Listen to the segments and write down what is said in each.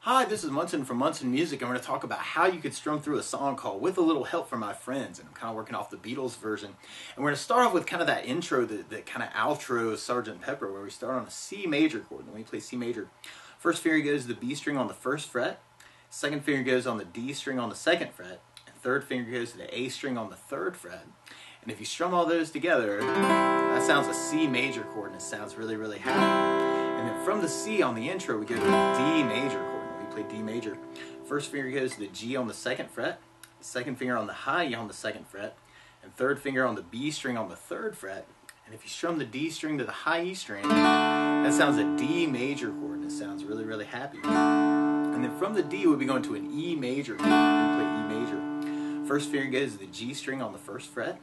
Hi, this is Munson from Munson Music. I'm going to talk about how you could strum through a song called With a Little Help from My Friends. And I'm kind of working off the Beatles version. And we're going to start off with kind of that intro, that kind of outro of Sgt. Pepper, where we start on a C major chord. And we play C major. First finger goes to the B string on the first fret. Second finger goes on the D string on the second fret. And third finger goes to the A string on the third fret. And if you strum all those together, that sounds a C major chord, and it sounds really, really happy. And then from the C on the intro, we go to a D major chord. Play D major. First finger goes to the G on the second fret, second finger on the high E on the second fret, and third finger on the B string on the third fret. And if you strum the D string to the high E string, that sounds a D major chord, and it sounds really, really happy. And then from the D, we'll be going to an E major chord. We play E major. First finger goes to the G string on the first fret,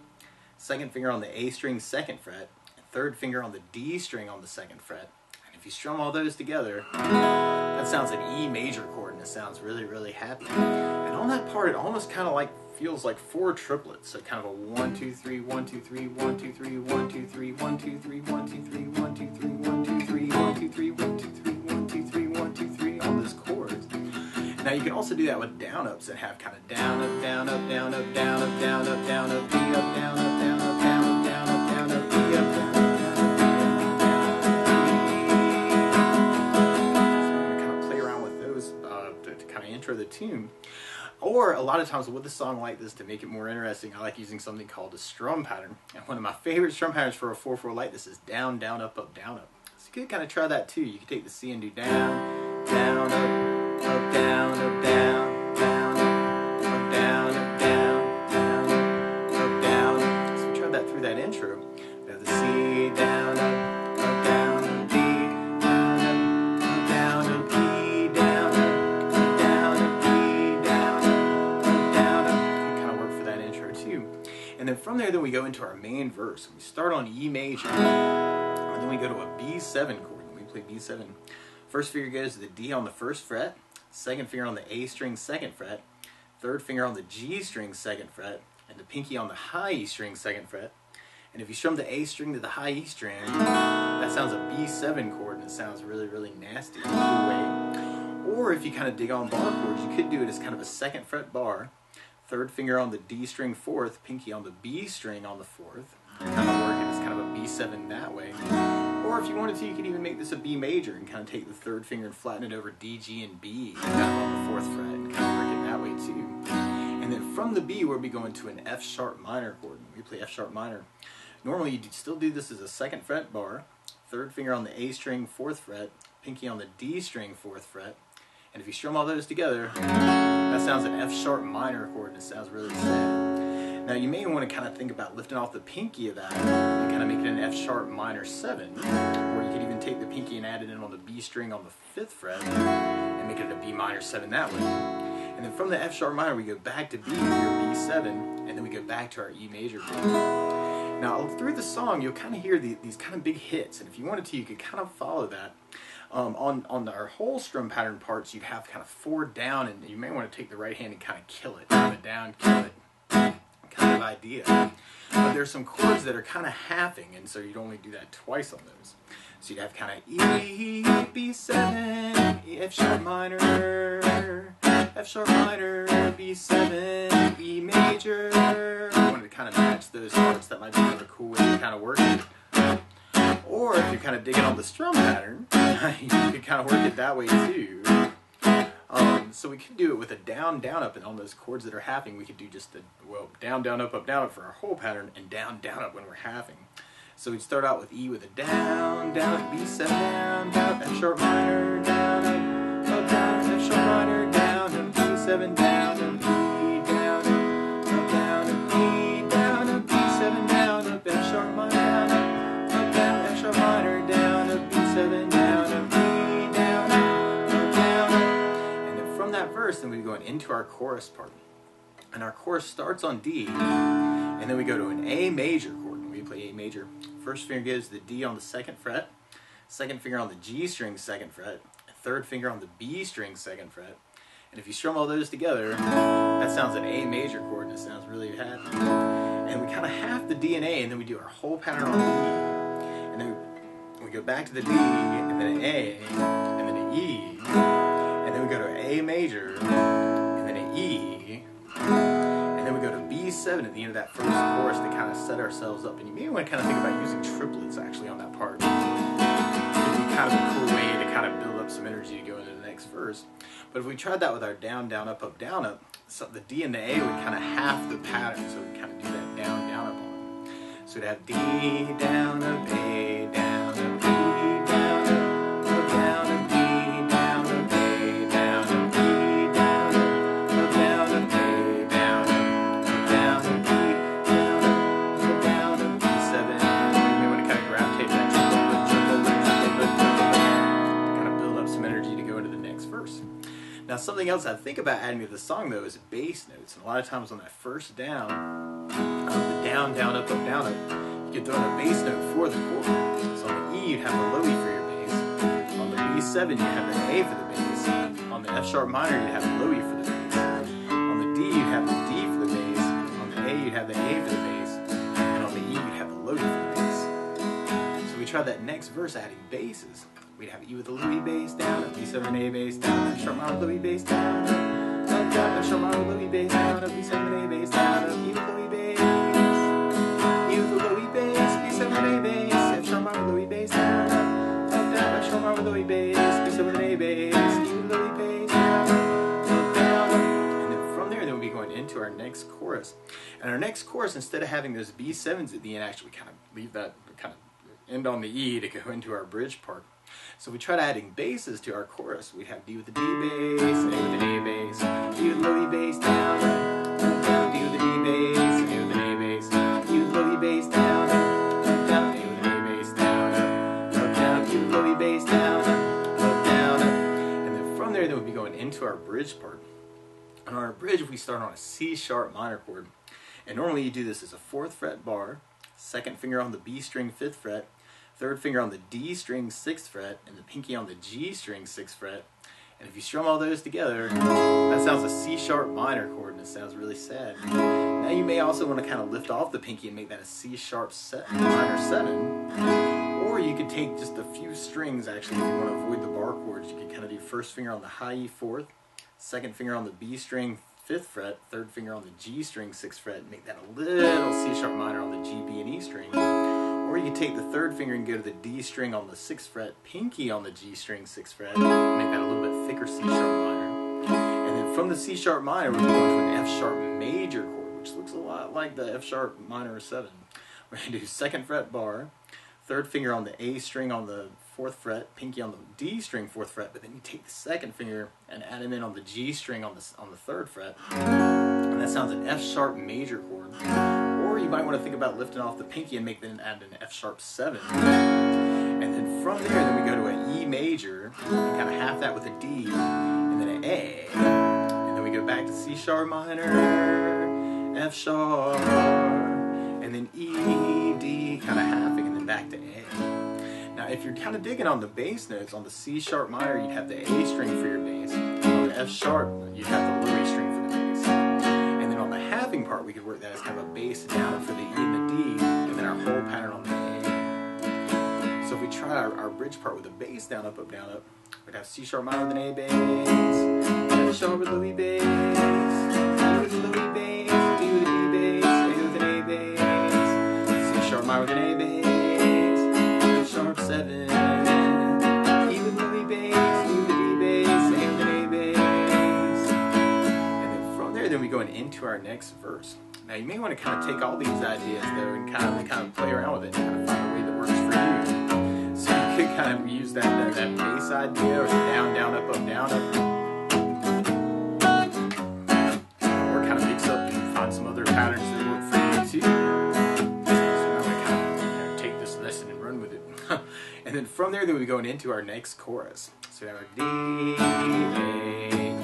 second finger on the A string second fret, and third finger on the D string on the second fret. If you strum all those together, that sounds an E major chord, and it sounds really, really happy. And on that part, it almost kind of like feels like four triplets. So kind of a 1, 2, 3, 1, 2, 3, 1, 2, 3, 1, 2, 3, 1, 2, 3, 1, 2, 3, 1, 2, 3, 1, 2, 3, 1, 2, 3, 1, 2, 3, 1, 2, 3, 1, 2, 3 on those chords. Now you can also do that with down ups that have kind of down up, down up, down up, down up, down up, down up, B up, down up, down up, down up, down up, down up, B up, down up. Intro the tune. Or a lot of times with a song like this, to make it more interesting, I like using something called a strum pattern. And one of my favorite strum patterns for a 4/4 like this is down, down, up, up, down, up. So you could kind of try that too. You could take the C and do down, down, up, up, down, up, down, down, up, down, up, down, down, up, down. So try that through that intro. We have the C, down, up, down, D, down, up, down, up, E, down, up. And then from there, we go into our main verse. We start on E major, and then we go to a B7 chord, and we play B7. First finger goes to the D on the first fret, second finger on the A string second fret, third finger on the G string second fret, and the pinky on the high E string second fret. And if you strum the A string to the high E string, that sounds a B7 chord, and it sounds really, really nasty in a cool way. Or if you kind of dig on bar chords, you could do it as kind of a second fret bar, third finger on the D string fourth, pinky on the B string on the fourth. Kind of work it as kind of a B7 that way. Or if you wanted to, you could even make this a B major and kind of take the third finger and flatten it over D, G, and B, kind of on the fourth fret, and kind of work it that way too. And then from the B, we'll be going to an F sharp minor chord. We play F sharp minor. Normally, you still do this as a second fret bar, third finger on the A string fourth fret, pinky on the D string fourth fret. And if you strum all those together, that sounds an F sharp minor chord, and it sounds really sad. Now you may want to kind of think about lifting off the pinky of that and kind of make it an F sharp minor 7, or you could even take the pinky and add it in on the B string on the 5th fret and make it a B minor 7 that way. And then from the F sharp minor, we go back to B with your B7, and then we go back to our E major chord. Now through the song, you'll kind of hear these kind of big hits, and if you wanted to, you could kind of follow that. On our whole strum pattern parts, you'd have kind of 4 down, and you may want to take the right hand and kind of kill it, kind of down, kill it, kind of idea. But there's some chords that are kind of halving, and so you'd only do that twice on those. So you'd have kind of E, B7, E, F sharp minor, F sharp minor, B7, E major. I wanted to kind of match those parts. That might be another cool way to kind of work it. Or if you're kind of digging on the strum pattern, you could kind of work it that way too. So we could do it with a down, down, up, and on those chords that are halving, we could do just a, well, down, down, up, down, up for our whole pattern, and down, down, up when we're halving. So we'd start out with E with a down, down, up, B7, down, down, F sharp minor, down, up, down, F sharp minor, down, up, B7, down, up, E, down, up, down, up, E, down, up, B7, down, up, F sharp minor, down, up, down, F sharp minor, down, up, B7, down, up, E, down, up, down, up. And then from that verse, then we're going into our chorus part. And our chorus starts on D, and then we go to an A major chord. We play A major. First finger goes to the D on the second fret, second finger on the G string second fret, third finger on the B string second fret. And if you strum all those together, that sounds an A major chord, and it sounds really happy. And we kind of half the D and A, and then we do our whole pattern on E. And then we go back to the D, and then an A, and then an E, and then we go to B7 at the end of that first chorus to kind of set ourselves up. And you may want to kind of think about using triplets actually on that part. It would be kind of a cool way to kind of build up some energy to go into the next verse. But if we tried that with our down, down, up, so the D and the A would kind of half the pattern, so we'd kind of do that down, down, up on. So we'd have D, down, up, A, down, up, D, down, up, down, up, D, down, up, A, down, up, D, down, up, down, up, A, down, up, down, up, D, down, up, B7. You may want to kind of gravitate that triple, kind of build up some energy to go into the next verse. Now, something else I think about adding to the song, though, is bass notes. And a lot of times on that first down, the down, down, up, you could throw in a bass note for the chord. So on the E, you'd have the low E for your bass. On the B7, you'd have the A for the bass. On the F sharp minor, you'd have the low E for the bass. On the D, you'd have the D for the bass. On the A, you'd have the A for the bass. And on the E, you'd have the low E for the bass. So we tried that next verse adding basses. We'd have E with the Louis bass down, up B7 A bass down, F sharp minor Louis bass down, up down, F sharp minor Louis bass down, up B7 A bass down, up E with Louis bass, E with the Louis bass, B7 A bass, F sharp minor Louis bass down, up down, F sharp minor Louis bass, B7 A bass, E with Louis bass down, up down, and then from there, we'll be going into our next chorus. And our next chorus, instead of having those B7s at the end, actually kind of leave that kind of end on the E to go into our bridge part. So we tried adding basses to our chorus. We'd have D with the D bass, A with an A bass, D with low E bass down, down, D with the D bass, A with an A bass, D with low E bass down, down, A with an A bass down, down, D with low E bass down, down, and then from there, we'll be going into our bridge part. And on our bridge, we start on a C sharp minor chord, and normally you do this as a 4th fret bar, 2nd finger on the B string 5th fret, 3rd finger on the D string 6th fret, and the pinky on the G string 6th fret. And if you strum all those together, that sounds a C sharp minor chord, and it sounds really sad. Now you may also want to kind of lift off the pinky and make that a C sharp minor 7. Or you could take just a few strings, actually, if you want to avoid the bar chords. You could kind of do 1st finger on the high E 4th, 2nd finger on the B string 5th fret, 3rd finger on the G string 6th fret, and make that a little C sharp minor on the G, B, and E string. Or you could take the 3rd finger and go to the D string on the 6th fret, pinky on the G string 6th fret, and make that a little bit thicker C sharp minor. And then from the C sharp minor, we're going to go to an F sharp major chord, which looks a lot like the F sharp minor 7. We're going to do 2nd fret bar, 3rd finger on the A string on the 4th fret, pinky on the D string 4th fret, but then you take the 2nd finger and add them in on the G string on the 3rd fret, and that sounds an F sharp major chord. Or you might want to think about lifting off the pinky and make them add an F sharp 7. And then from there, then we go to an E major, and kind of half that with a D, and then an A. And then we go back to C sharp minor, F sharp, and then E, D, kind of halving, and then back to A. Now, if you're kind of digging on the bass notes, on the C sharp minor, you'd have the A string for your bass. On the F sharp, you'd have the low E string for the bass. And then on the halving part, we could work that as kind of a bass down for the E and the D, and then our whole pattern on the A. So if we try our bridge part with a bass down, up, we'd have C sharp minor with an A bass, F sharp with low E bass, E with the low E bass, D with a D bass, A with an A bass, C sharp minor with an A bass, F sharp 7, E with low E bass, D with a D bass, A with an A bass. And then from there, then we go into our next verse. Now you may want to kind of take all these ideas though and kind of play around with it and kind of find a way that works for you. So you could kind of use that bass idea, or the down, down, up, down, up. Or kind of mix up and find some other patterns that work for you too. So I'm going to kind of take this lesson and run with it. And then from there, then we go into our next chorus. So we have our D, A, E,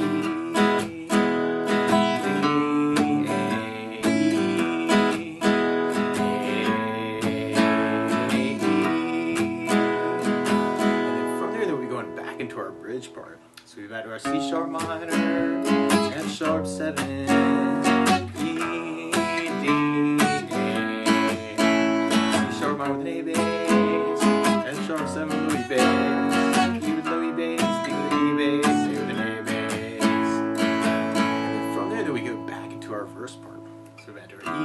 into our bridge part. So we've added our C sharp minor, F sharp 7, E, D, A, C sharp minor with an A bass, F sharp 7 with low E bass, E with low E bass, D with an E bass, A with an A bass. And then from there, then we go back into our verse part. So we've added our E,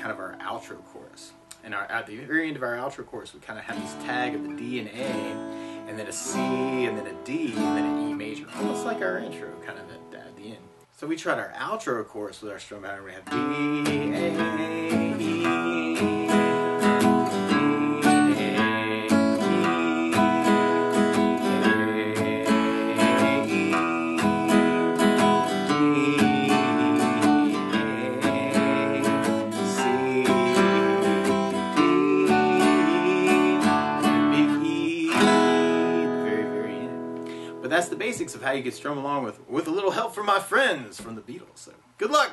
kind of our outro chorus. And at the very end of our outro chorus, we kind of have this tag of the D and A, and then a C, and then a D, and then an E major. Almost like our intro, kind of at the end. So we tried our outro chorus with our strum pattern. We have D, A, E, But that's the basics of how you can strum along with a little help from my friends from the Beatles. So good luck!